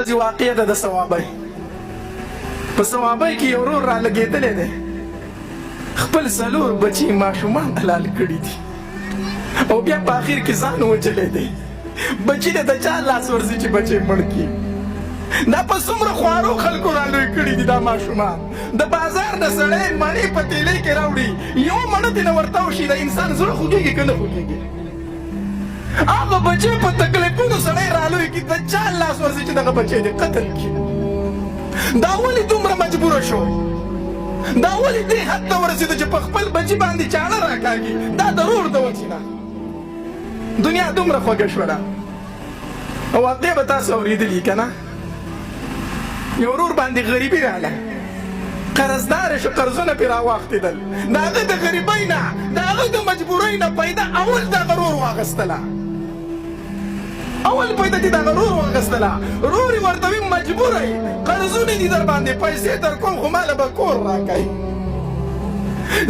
ورځې واقع ده د ثوابۍ په ثوابۍ کې یو ورور را لګېدلی دی خپل څلور بچي ماشومان حلال کړي دي او بیا په اخر کې ځان وچلی دی بچي دی د چا لاس ورځي چې بچی مړ کړي دا په څومره خوارو خلکو را لوی کړي دي دا ماشومان د بازار د سړی مڼې په تیلۍ کې راوړي یو مڼه ترې نه ورته وشي د انسان زړه خوږېږي که نه خوږېږي هغه بچی په تکلیفونو سړی را لوی کړي د چا لاس ورځي چې دغه بچی دی قتل کړي دا ولې دومره مجبوره شو دا ولې دې حد ته ورسېدو چې په خپل بچي باندې چاړه راکاږي دا ضرور د وجې نه دنیا دومره خوږه شوله او واقع به تاسو اورېدلي که نه یو ورور باندې غریبي راغله قرضدار شو قرضونه پرې راواخېدل د هغه د غریبۍ نه د هغه د مجبورۍ نه پیدا اول دغه رور واخیستله اول پیدا دې دغه رور واخیستله رور یې ورته وي مجبوره یې قرضونه دي در باندې پیسې در کوم خو ماله به کور راکوي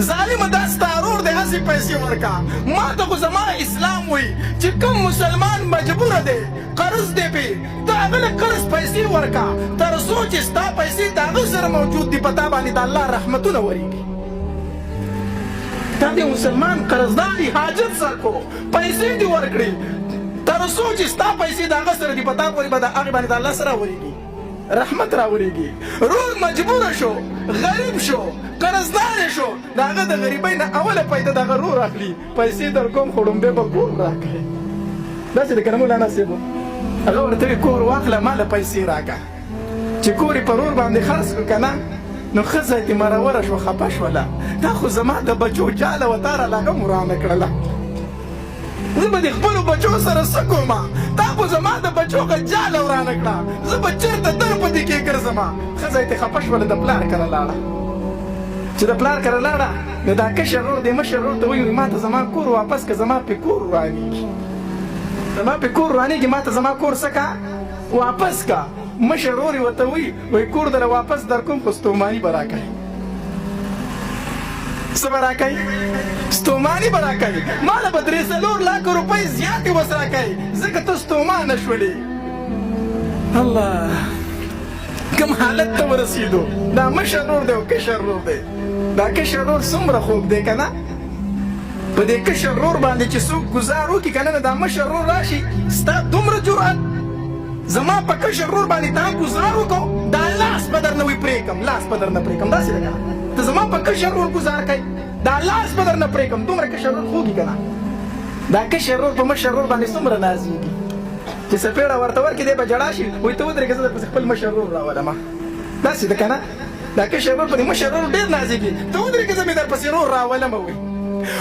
ظالمه دا ستا رور دی هسې پیسې ورکه ما ته خو زما اسلام وایي چې کوم مسلمان مجبوره دی قرض دی پې ته هغه له قرض پیسې ورکه تر څو چې ستا پیسې د هغه سره موجود دي په تا باندې د الله رحمتونه ورېږي تا دې مسلمان قرضدار یي حاجت سکو پیسې دې ورکړي تر څو چې ستا پیسې د هغه سره دي په تا پورې به د هغې باندې د الله سره ورېږي رحمت راوړېږي رور مجبوره شو غریب شو قرضدار شو د هغه د غریبۍ نه اوله پیدا دغه رور اخلي پیسې در کوم خو ړومبی به کور راکړي داسې د که نه مولانا صاحب هغه ورته وي کور واخله ماله پیسې راکړه چې کور یې په رور باندې خرڅ کړو که نه نو ښځه یې مروره شوه خفه شوله دا خو زما د بچو جاله وه تا راله هم ورانه کړله زه به د خپلو بچو سره څه کومه تا خو زما د بچو جاله ورانه کړه زه به چېرته در په دې کې ګرځمه ښځه یې خفه شوله د پلار کره لاړه چې د پلار کره لاړه نو دا کشر رور دی مشر رور ته وایي ما ته زما کور واپس که زما پې کور ورانېږي زما پې کور ورانېږي ما ته زما کور څه که واپس که مشر رور یې ورته وایي کور دله واپس در کوم خو ستوماني به راکوي څه به راکوي ستوماني به راکوي ماله به 3-4 لاکه روپۍ زیاتې اوس راکوي ځکه ته ستومانه شولې الله کوم حالت ته ورسېدو دا مشر رور دی او کشر رور دی دا کشر رور څومره خوږ دی که نه په دې کشر رور باندې چې څوک ګزار وکړي که نه دا مشر رور راشي ستا دومره جرأت زما په کشر رور باندې تا ګزار وکړو دا لاس به در نه وي پرېږدم لاس به در نه پرېږدم داسې ده که نه ته زما په کشر رور ګزار کوي دا لاس به در نه پرېږدم دومره کشر رور خوږي که نه دا کشر رور په مشر رور باندې څومره نازېږي چې څپېړه ورته ورکړي دی به ژړا شي وایي ته ودرېږه زه درپسې خپل مشر رور راولمه داسې ده که نه دا کشر رور په دې مشر رور ډېر نازېږي ته ودرېږه زه مې درپسې رور راولمه وایي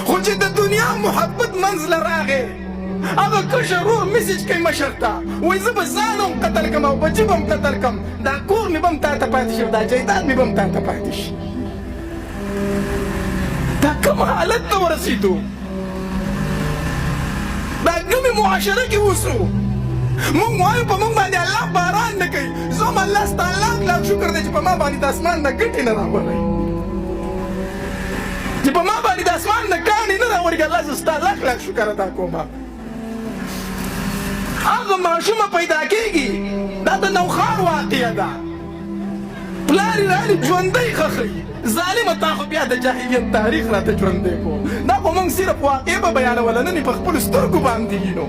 خو چې د دنیا محبت منځ له راغې هغه کشر رور میسج کوي مشر ته وایي زه به ځان هم قتل کړم او بچي به هم قتل کړم دا کور مې به هم تا ته پاتې شي او دا جایداد مې به هم تا ته پاتې شي دا کوم حالت ته ورسېدو دا کومې معاشره کې اوسو مونږ وایو په مونږ باندې الله باران نه کوي زه هم الله ستا لاک شکر دی چې په ما باندې د اسمان نه ګټې نه راولئ چې په ما باندې د اسمان نه کاڼې نه راورېږي الله زه ستا لاک شکر ادا کوم هغه ماشومه پیدا کېږي دا د نوښار واقعه ده پلار یې رالي ژوندی ښخوي ظالمه تا خو بیا د جاهلیت تاریخ راته ژوندی کړو دا خو موږ صرف واقع به بیانوله نن یې په خپلو سترګو باندې وینو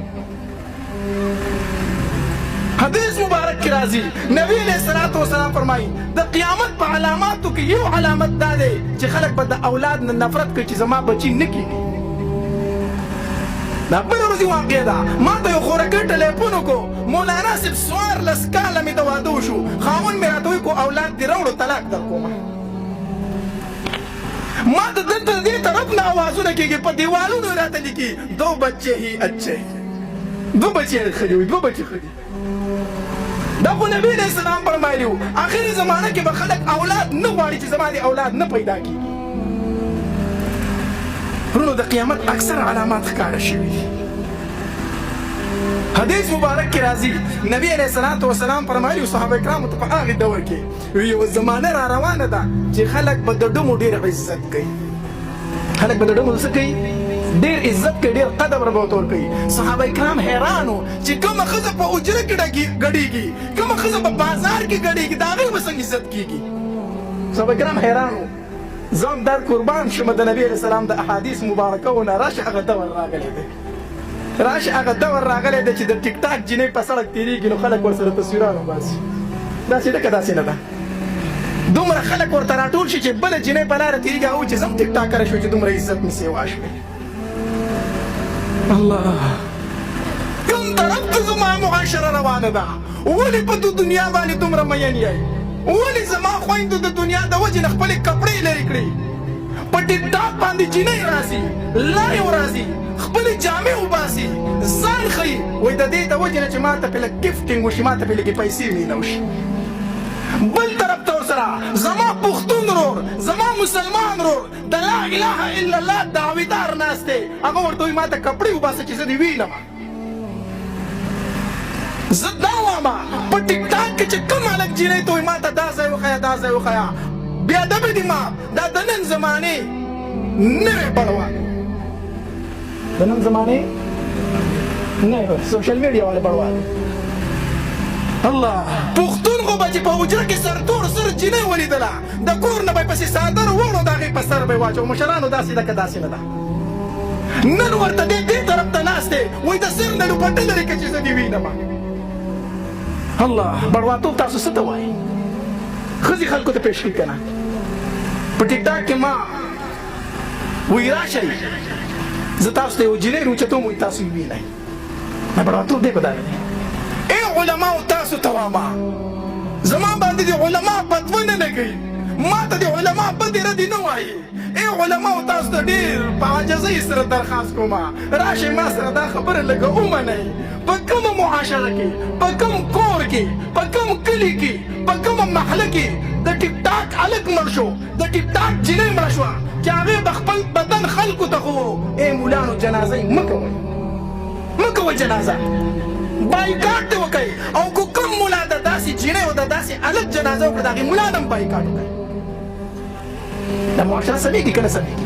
حدیث مبارک کې راځي نبی علیه الصلاة وسلام فرمایي د قیامت په علاماتو کې یو علامت دا دی چې خلک به د اولاد نه نفرت کوي چې زما بچي نه کېږي دا بله ورځې واقع ده ما ته یو خورکۍ ټلیفون وکړو مولانا صاحب 14 کاله مې د واده وشو خاوند مې راته وایي کو اولاد دې راوړو طلاق در کومه ما ته دلته د دې طرف نه اوازونه کېږي په دیوالونو یې راته لیکي 2 بچے ہی اچھے 2 بچے ښه دي 2 بچے ښه دي دا خو نبی علیه السلام فرمایلي وو آخري زمانه کې به خلک اولاد نه غواړي چې زما د اولاد نه پیدا کېږي ورونو د قیامت اکثر علامات ښکاره شوي دي حدیث مبارک کې راځي نبی علیه الصلاة وسلام فرمایلي وو صحابه کرامو ته په هغې دور کې یوه زمانه را روانه ده چې خلک به د ډمو ډېر عزت کوي خلک به د ډمو څه کوي ډېر عزت کوي ډېر قدر به ورته ورکوي صحابه کرام حیران وو چې کومه ښځه په حجره کې ګډېږي کومه ښځه په بازار کې ګډېږي د هغې به څنګه عزت کېږي صحابه کرام حیران وو زه هم در قربان شم د نبي علیه السلام د احادیث مبارکو نه راشه هغه دور راغلی دی راشه هغه دور راغلی دی چې د ټیک ټاک جینۍ په سړک تېرېږي نو خلک ورسره تصویران وباسي داسې ده که داسې نه ده دومره خلک ورته راټول شي چې بله جینۍ په لاره تېرېږي هغه چې زه هم ټیک ټاکره شو چې دومره عزت مې سیوا شوې الله کوم طرف ته زما معاشره روانه ده ولې په دنیا باندې دومره مین یئ ولې زما خویندو د دنیا د وجې نه خپلې کپړې لرې کړې په ټیک ټاک باندې جینۍ راځي لایو راځي خپلې جامې وباسي ځان ښیي وایي د دې د وجې نه چې ما ته پرې لږ ګفټینګ وشي ما ته پرې لږې پیسې میلاو شي بل طرف ته ورسره زما پښتون ورور زما مسلمان ورور د لا اله الا الله دعویدار ناست دی هغه ورته وایي ما ته کپړې وباسه چې زه دې وینم زه دا وایم په ټیک ټاک کې چې کوم هلک جینۍ ته وایي ما ته دا ځای وښیه دا ځای وښیه بېادبه دي ما دا د نن زمانې نوی بڼوال د نن زمانې نوی سوشل میډیا والا بڼوال الله پښتون خو به چې په حجره کې سرتور سر جینۍ ولیدله د کور نه به یې پسې څادر وړو د هغې په سر به یې واچو مشرانو داسې ده که داسې نه ده نن ورته دې طرف ته ناست دی وایي د سر نه لوپټه لرې که چې زه دې وینم الله بڼوالتوب تاسو څه ته وایي ښځې خلکو ته پېښ کړي که نه په ټیک ټاک کې ما وایي راشئ زه تاسو ته یو جینۍ روچتوم وایي تاسو یې وینئ دا بڼوالتوب دی که دا دی ای علماو تاسو ته واما زما باندې د علما فتوا نه لګوي ما ته د علما بدې ردې نه وایي ای علماو تاسو ته ډېر په عاجزۍ سره درخواست کوم راشئ ما سره دا خبره لږه ومنئ په کومه معاشره کې په کوم کور کې په کوم کلي کې په کومه محله کې د ټیک ټاک هلک مړ شو د ټیک ټاک جینۍ مړه شوه چې هغې به خپل بدن خلکو ته خو ای مولانو جنازه یې مه کوئ مه کوئ جنازه بایکاټ دې وکړئ او که کوم ملا د داسې جینۍ او د داسې هلک جنازه وکړه د هغې ملا نه هم بایکاټ وکړئ دا معاشره سمېږي که نه سمېږي